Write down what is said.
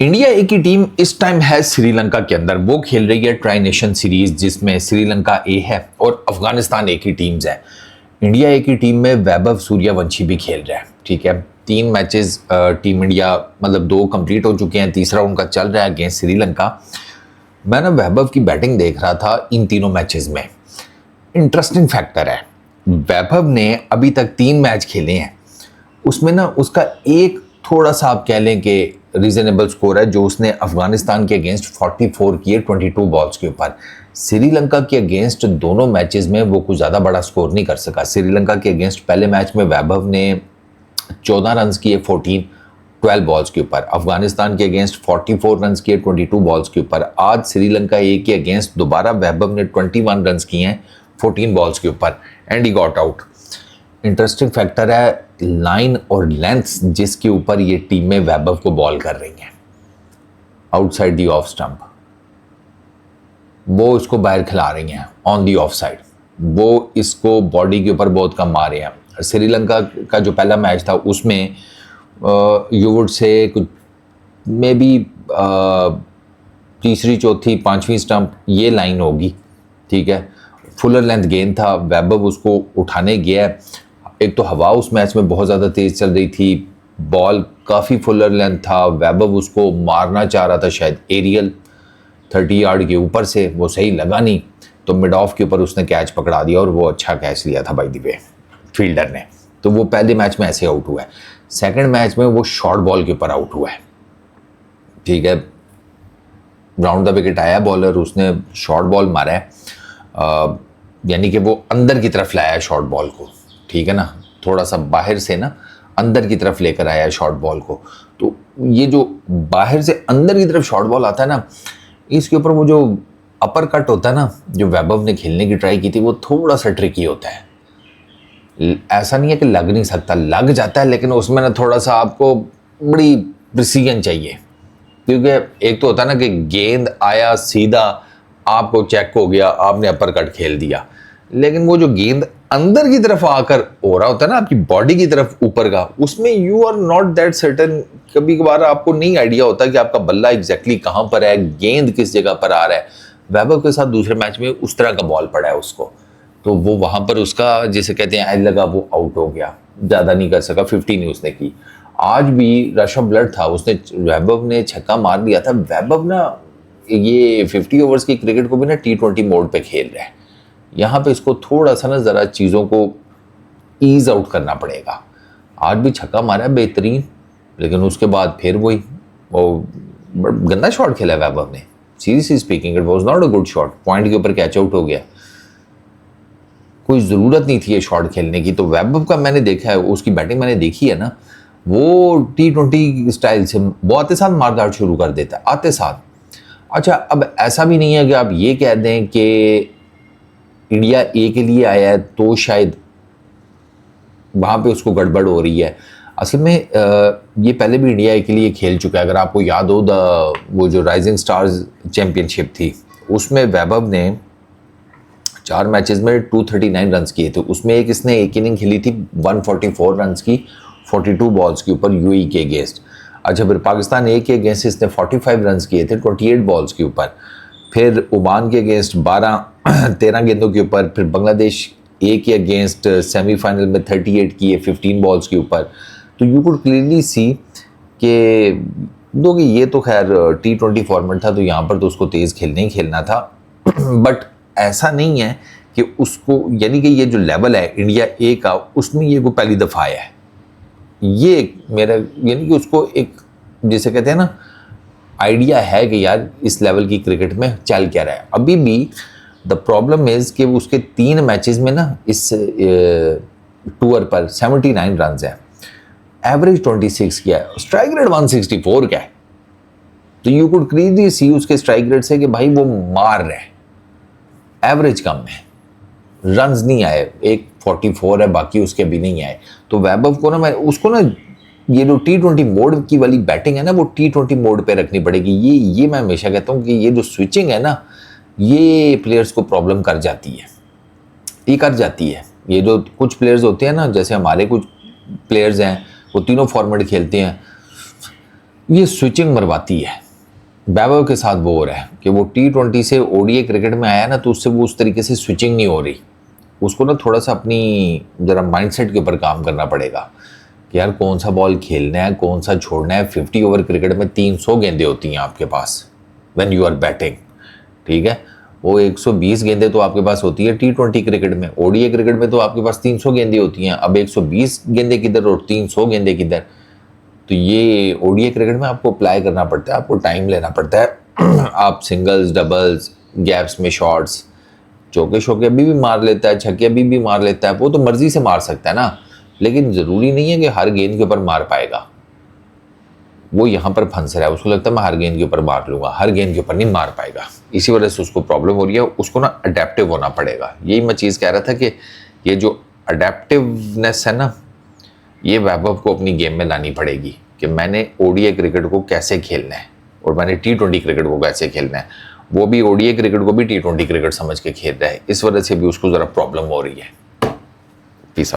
India ए की team इस time है श्रीलंका के अंदर। वो खेल रही है ट्राई नेशन सीरीज जिसमें श्रीलंका ए है और अफगानिस्तान ए की टीम्स है। इंडिया ए की टीम में वैभव सूर्यवंशी भी खेल रहा है। ठीक है, 3 मैचेस टीम इंडिया मतलब 2 कंप्लीट हो चुके हैं, तीसरा उनका चल रहा है अगेंस्ट श्रीलंका। मैं ना वैभव की बैटिंग देख रहा था इन तीनों मैचेस में। इंटरेस्टिंग फैक्टर है, वैभव ने अभी तक 3 मैच खेले हैं, उसमें ना उसका एक थोड़ा सा आप कह लें कि रीजनेबल स्कोर है जो उसने अफगानिस्तान के अगेंस्ट 44 किए 22 बॉल्स के ऊपर। श्रीलंका के अगेंस्ट दोनों मैचेस में वो कुछ ज़्यादा बड़ा स्कोर नहीं कर सका। श्रीलंका के अगेंस्ट पहले मैच में वैभव ने 14 रन किए 12 बॉल्स के ऊपर। अफगानिस्तान के अगेंस्ट 44 रन किए 22 बॉल्स के ऊपर। आज श्रीलंका ए के अगेंस्ट दोबारा वैभव ने 21 रन किए हैं 14 बॉल्स के ऊपर and he got out. Interesting factor है लाइन और लेंथ जिसके ऊपर ये टीमें वैभव को बॉल कर रही हैं आउटसाइड दी ऑफ स्टंप, वो इसको बाहर खिला रही हैं ऑन दी ऑफ साइड, वो इसको बॉडी के ऊपर बहुत कम मारे हैं। श्रीलंका का जो पहला मैच था उसमें यू वुड से कुछ मे बी तीसरी चौथी पांचवी स्टंप ये लाइन होगी। ठीक है, फुलर लेंथ गेंद था, वैभव उसको उठाने गया। एक तो हवा उस मैच में बहुत ज़्यादा तेज़ चल रही थी, बॉल काफ़ी फुलर लेंथ था, वैभव उसको मारना चाह रहा था शायद एरियल 30 यार्ड के ऊपर से, वो सही लगा नहीं तो मिड ऑफ के ऊपर उसने कैच पकड़ा दिया और वो अच्छा कैच लिया था बाय द वे फील्डर ने। तो वो पहले मैच में ऐसे आउट हुआ है। सेकंड मैच में वो शॉर्ट बॉल के ऊपर आउट हुआ है। ठीक है, राउंड द विकेट आया बॉलर, उसने शॉर्ट बॉल मारा है, यानी कि वो अंदर की तरफ लाया है शॉर्ट बॉल को। ठीक है ना, थोड़ा सा बाहर से ना अंदर की तरफ लेकर आया है शॉर्ट बॉल को। तो ये जो बाहर से अंदर की तरफ शॉर्ट बॉल आता है ना, इसके ऊपर वो जो अपर कट होता है ना जो वैभव ने खेलने की ट्राई की थी, वो थोड़ा सा ट्रिकी होता है। ऐसा नहीं है कि लग नहीं सकता, लग जाता है, लेकिन उसमें ना थोड़ा सा आपको बड़ी प्रिसीजन चाहिए। क्योंकि एक तो होता है ना कि गेंद आया सीधा, आपको चेक हो गया, आपने अपर कट खेल दिया, लेकिन वो जो गेंद अंदर की तरफ आकर हो रहा होता है ना आपकी बॉडी की तरफ ऊपर का, उसमें you are not that certain. कभी कभार आपको नहीं आइडिया होता कि आपका बल्ला एग्जैक्टली कहाँ पर है, गेंद किस जगह पर आ रहा है। वैभव के साथ दूसरे मैच में उस तरह का बॉल पड़ा है उसको, तो वो वहां पर उसका जिसे कहते हैं एज लगा, वो आउट हो गया, ज़्यादा नहीं कर सका, 50 नहीं उसने की। आज भी रश ऑफ ब्लड था, उसने वैभव ने छक्का मार दिया था। वैभव ना ये 50 ओवर्स की क्रिकेट को भी ना T20 मोड पे खेल रहा है। यहाँ पे इसको थोड़ा सा ना ज़रा चीज़ों को ईज आउट करना पड़ेगा। आज भी छक्का मारा बेहतरीन, लेकिन उसके बाद फिर वही वो गंदा शॉट खेला वैभव ने। Seriously speaking it was not a good shot, point के ऊपर कैच आउट हो गया, कोई ज़रूरत नहीं थी ये शॉट खेलने की। तो वैभव का मैंने देखा है, उसकी बैटिंग मैंने देखी है ना, वो T20 स्टाइल से वो आते साथ मारदार शुरू कर देता है, आते साथ। अच्छा, अब ऐसा भी नहीं है कि आप ये कह दें कि इंडिया ए के लिए आया है तो शायद वहाँ पे उसको गड़बड़ हो रही है। असल में ये पहले भी इंडिया ए के लिए खेल चुका है। अगर आपको याद हो वो जो राइजिंग स्टार्स चैम्पियनशिप थी, उसमें वैभव ने 4 मैचेस में 239 रन किए थे। उसमें एक इसने एक इनिंग खेली थी 144 रन की 42 बॉल्स के ऊपर यूएई के अगेंस्ट। अच्छा, फिर पाकिस्तान ए के अगेंस्ट इसने 45 रन किए थे 28 बॉल्स के ऊपर। फिर ओमान के अगेंस्ट 13 गेंदों के ऊपर। फिर बांग्लादेश ए के अगेंस्ट सेमीफाइनल में 38 किए 15 बॉल्स के ऊपर। तो यू कुड क्लियरली सी कि दो कि ये तो खैर T20 फॉर्मेट था, तो यहाँ पर तो उसको तेज़ खेलने ही खेलना था। बट ऐसा नहीं है कि उसको, यानी कि ये जो लेवल है इंडिया ए का, उसमें ये को पहली दफ़ा आया है। ये मेरा यानी कि उसको एक जैसे कहते हैं ना आइडिया है कि यार इस लेवल की क्रिकेट में चल क्या रहा है। अभी भी द प्रॉब्लम इज़ कि उसके 3 मैचेस में ना इस टूर पर 79 रन है, एवरेज 26 किया है, स्ट्राइक रेट 164 क्या है। तो यू कुड क्लियरली सी उसके स्ट्राइक रेट से कि भाई वो मार रहे हैं, एवरेज कम है, रन्स नहीं आए, एक 44 है, बाकी उसके भी नहीं आए। तो वैभव को ना मैं उसको ना ये जो T20 मोड की वाली बैटिंग है ना, वो T20 मोड पे रखनी पड़ेगी। ये मैं हमेशा कहता हूँ कि ये जो स्विचिंग है ना, ये प्लेयर्स को प्रॉब्लम कर जाती है, ये कर जाती है। ये जो कुछ प्लेयर्स होते हैं ना, जैसे हमारे कुछ प्लेयर्स हैं, वो तीनों फॉर्मेट खेलते हैं, ये स्विचिंग मरवाती है। वैभव के साथ वो हो रहा है कि वो T20 से ODI क्रिकेट में आया ना, तो उससे वो उस तरीके से स्विचिंग नहीं हो रही। उसको ना थोड़ा सा अपनी ज़रा माइंडसेट के ऊपर काम करना पड़ेगा कि यार कौन सा बॉल खेलना है, कौन सा छोड़ना है। 50 ओवर क्रिकेट में 300 गेंदें होती हैं आपके पास व्हेन यू आर बैटिंग, ठीक है। वो 120 गेंदें तो आपके पास होती है T20 क्रिकेट में। ODI क्रिकेट में तो आपके पास 300 गेंदें होती हैं। अब 120 गेंदें किधर और 300 गेंदें किधर। तो ये ODI क्रिकेट में आपको अप्लाई करना पड़ता है, आपको टाइम लेना पड़ता है। आप सिंगल्स, डबल्स, गैप्स में शॉट्स, चौके शौके अभी भी मार लेता है, छक्के अभी भी मार लेता है। वो तो मर्जी से मार सकता है ना, लेकिन ज़रूरी नहीं है कि हर गेंद के ऊपर मार पाएगा। वो यहाँ पर फंस रहा है, उसको लगता है मैं हर गेंद के ऊपर मार लूँगा, हर गेंद के ऊपर नहीं मार पाएगा। इसी वजह से उसको प्रॉब्लम हो रही है। उसको ना अडेप्टिव होना पड़ेगा। यही मैं चीज़ कह रहा था कि ये जो अडेप्टिवनेस है ना, ये वैभव को अपनी गेम में लानी पड़ेगी कि मैंने ODI क्रिकेट को कैसे खेलना है और मैंने T20 क्रिकेट को कैसे खेलना है। वो भी ODI क्रिकेट को भी T20 क्रिकेट समझ के खेल रहा है, इस वजह से भी उसको ज़रा प्रॉब्लम हो रही है।